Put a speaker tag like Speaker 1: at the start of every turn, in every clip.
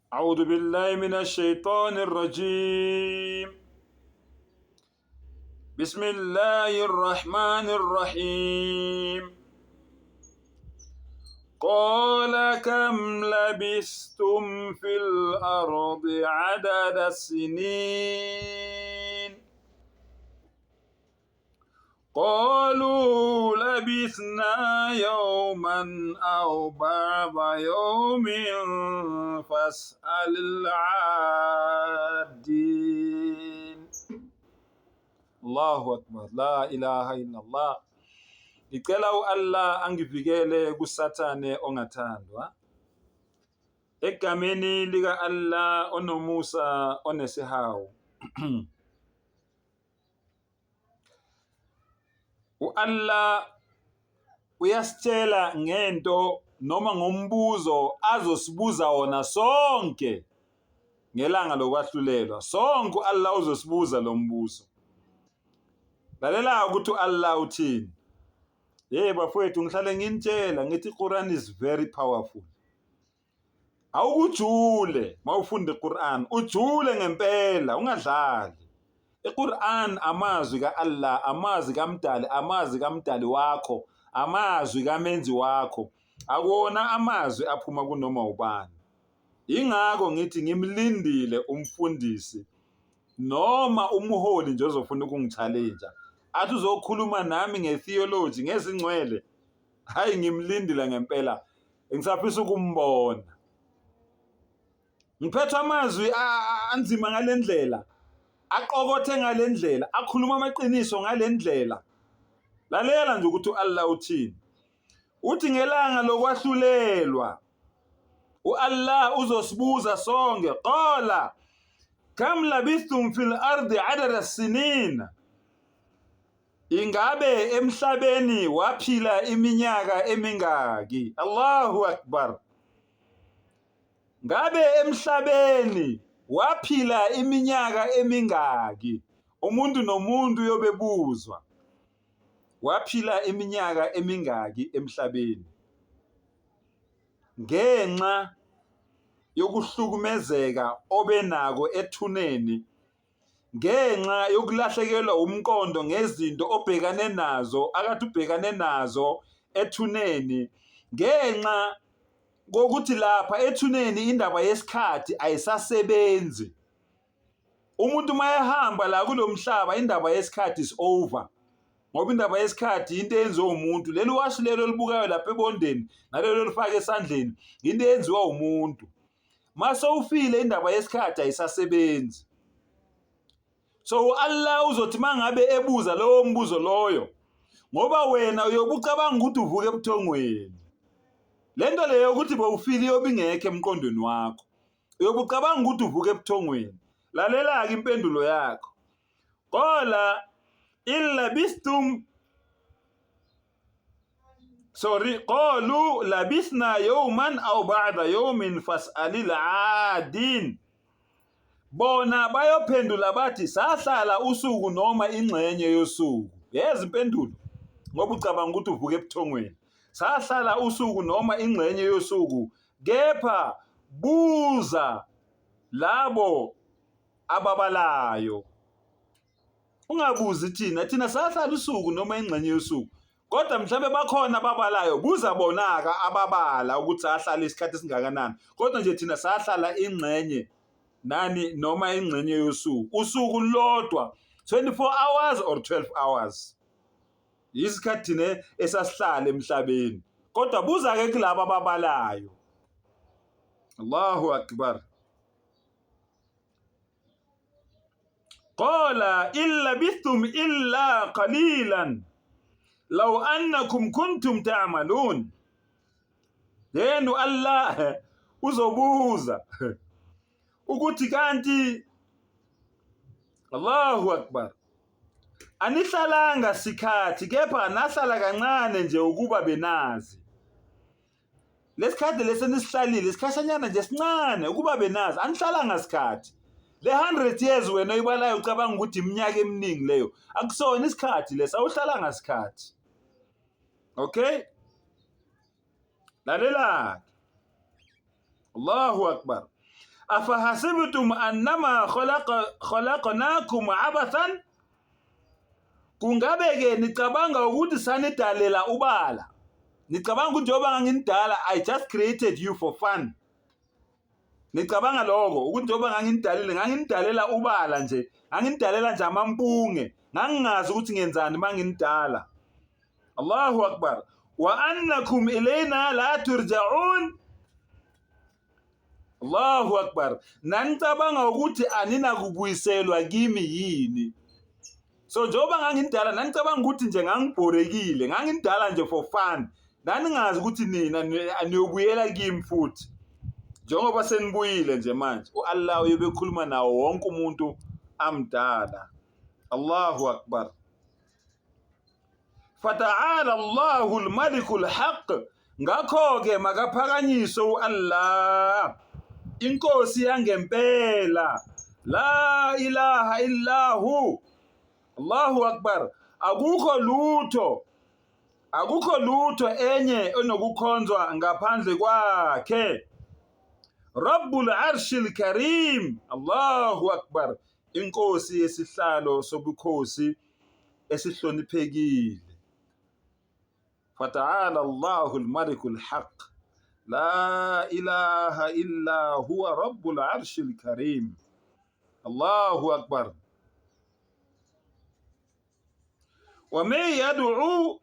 Speaker 1: أعوذ بالله من الشيطان الرجيم. بسم الله الرحمن الرحيم. قال كم لبثتم في الأرض عدد السنين قالوا لبثنا يوما أو بعض يوم فاسأل العادين. Allahu akbar, la ilaha illallah. Ngicela u-Allah angivikele kusathane ongathandwa. Egameni lika Allah onomusa onesihawu. U-Allah uyasitshela ngento noma ngombuzo azosibuza wona sonke ngelanga lokwahlulelwa. Sonke Allah uzosibuza lo mbuzo. Lalela ukuthi Allah uthini. Bafowethu, ngihlale nginitshela ngithi iQuran is very powerful. Awukujule mawufunda iQuran, ujule ngempela, ungadlali. iQuran amazwi kaAllah, amazwi kaMdali, amazwi kaMdali wakho, amazwi kamenzi wakho. Akuwona amazwi aphuma kunoma ubani. Ingakho ngithi ngimlindile umfundisi noma umholi nje ozofuna ukungichallenge. Athi uzokhuluma nami ngetheology, ngezingcwele. Hayi, ngimlindile ngempela. Ngisafisa ukumbona. Ngiphethe amazwi anzima ngalendlela, aqokothe ngalendlela, akhuluma amaqiniso ngalendlela. Lalela nje ukuthi Allah uthini. Uthi ngelanga lokwahlulelwa uAllah uzosibuza sonke. Qala kam labithum fil ardi adada sinin. Ingabe emhlabeni waphila iminyaka emingaki? Allahu akbar. Ngabe emhlabeni waphila iminyaka emingaki? Umuntu nomuntu yobebuzwa. Waphila iminyaka emingaki emhlabeni? Ngenxa yokuhlukumezeka obenako ethuneni, ngenxa yokulahlekelwa umqondo ngezinto obhekane nazo, akathi ubhekane nazo ethuneni, ngenxa kokuthi lapha ethuneni indaba yesikhathi ayisasebenzi. Umuntu mayehamba la kulomhlaba indaba yesikhathi is over. Ngoba indaba yesikhathi into eyenziwa umuntu. Leli washi lelo libukayo lapha ebondeni nalelo lifaka esandleni into eyenziwa umuntu. Mase ufile indaba yesikhathi ayisasebenzi. So Allah uzothi mangabe ebuza lowo mbuzo loyo, ngoba wena uyobucabanga ukuthi uvuke ebuthongweni. Lento leyo ukuthi bawufile yobingekho emqondweni wakho. Uyobucabanga ukuthi uvuke ebuthongweni. Lalela ke impendulo yakho. Qala illa bistum qalu labithna yawman aw ba'da yawmin fas'alil 'adin. Bona bayophendula bathi sahlala usuku noma ingxenye yosuku. Yeza impendulo. Ngoba ucabanga ukuthi uvuke ebuthongweni. Sahlala usuku noma ingxenye yosuku, kepha buza labo ababalayo. Ungabuzi thina sahlala usuku noma ingxenye yosuku. Kodwa mhlambe bakhona ababalayo, buza bonaka ababala ukuthi sahlala isikhathi esingakanani. Kodwa nje thina sahlala ingxenye nani noma ingxenye yosuku. Usuku lodwa 24 hours or 12 hours. Isikhathi ne esasihlala emhlabeni. Kodwa buza ke kulabo ababalayo. Allahu akbar. Qala illa bithum illa qalilan law annakum kuntum ta'malun. Then Allah uzobuza ukuthi kanti, Allahu akbar, anihlalanga sikhathi kepha nahlala kancane nje ukuba benazi. Lesikhathi lesenisihlalile isikhashanyana nje sincane ukuba benazi, anihlalanga sikhathi. Le 100 years wena uyibalayo ucabanga ukuthi iminyaka eminingi leyo, akusona isikhathi lesa, awuhlalanga sikhathi. Okay? Lalela. Allahu akbar. afahasibtum annama khalaqnakum abathan, kungabe-ke nicabanga ukuthi sanidalela ubala? Nicabanga ukuthi njengoba nganginidala I just created you for fun? Nicabanga lokho ukuthi njengoba nganginidalela ubala nje, nganginidalela nje amampunge, ngangingazi ukuthi ngenzani manginidala. Allahu akbar. Wa annakum ilayna la turja'un. Allahu akbar. Nanicabanga ukuthi anina kubuyiselwa kimi yini? So njengoba nganginidala nanicabanga ukuthi nje ngangibhorekile, nganginidala nje for fun. Naningazi ukuthi nina aniyobuyela kimi futhi. Njengoba senibuyile nje manje, uAllah uyobekhuluma nawo wonke umuntu amdala. Allahu akbar. Fata'ala Allahul Malikul Haqq. Ngakho-ke makaphakanyiswe uAllah, inkosi yangempela. La ilaha illahu. Allahu akbar. Akukho lutho enye enokukhonzwa ngaphandle kwakhe. Rabbul Arshil Karim. Allahu akbar. Inkosi yesihlalo sobukhosi esihloniphekile. Fata'ala Allahul Malikul Haqq. La ilaha illa huwa Rabbul Arshil Karim. Allahu akbar. Wa man yad'u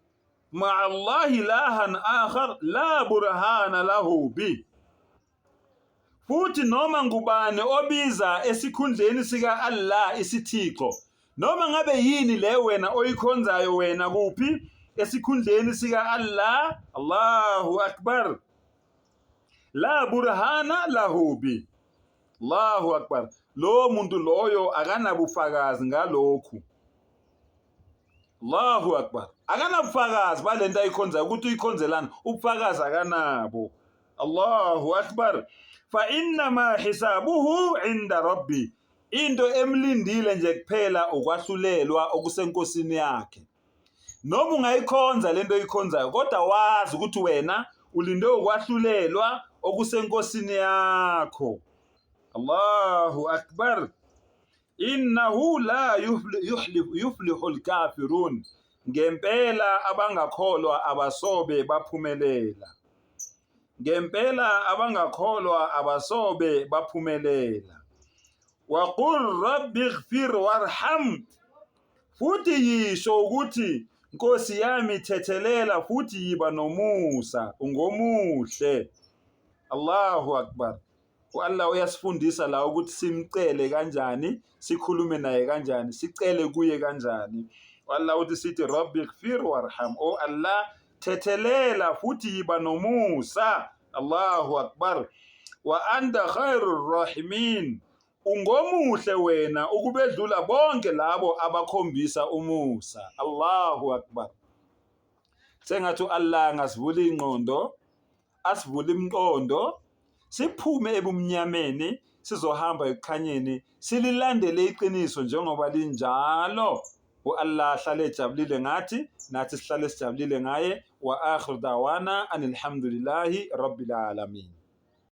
Speaker 1: ma'a Allahi ilahan akhar la burhana lahu bi. Futhi noma ngubani obiza esikhundleni sika Allah isithixo, noma ngabe yini le wena oyikhonzayo wena kuphi esikhundleni sika Allah, Allahu akbar, la burhana lahu bi. Allahu akbar. Lo muntu loyo akanabufakazi ngalokhu. Allahu akbar. Akanabufakazi balento ayikhonzayo ukuthi uyikhonzelana, ubufakazi akanabo. Allahu akbar. Fa innama hisabuhu inda rabbi. Into emlindile nje kuphela ukwahlulelwa okusenkosini yakhe. Noma ungayikhonza lento oyikhonzayo, kodwa wazi ukuthi wena ulinde ukwahlulelwa okusenkosini yakho. Allahu akbar. Innahu la yuflihul kafirun. Ngempela abangakholwa abasobe baphumelela. Ngempela abangakholwa abasobe baphumelela. Wa qur rabbighfir warham. Futhi yisho ukuthi Nkosi yami thethelela futhi yiba nomusa, ungomuhle. Allahu akbar. uAllah uyasifundisa la ukuthi simcele kanjani, sikhulume naye kanjani, sicele kuye kanjani. uAllah uthi sithi rabbighfir warham. O Allah, thethelela futhi yiba nomusa. Allahu akbar. Wa anta khairur rahimin. Ungomuhle wena ukubedlula bonke labo abakhombisa umusa. Allahu akbar. Sengathi uAllah ngasivula ingqondo, asivula imqondo, siphume ebumnyameni sizohamba ekukhanyeni, sililandele iqiniso njengoba linjalo. uAllah hlale ejabulile ngathi, nathi sihlale sijabulile ngaye. Wa akhiru da'wana anil hamdulillahi rabbil alamin.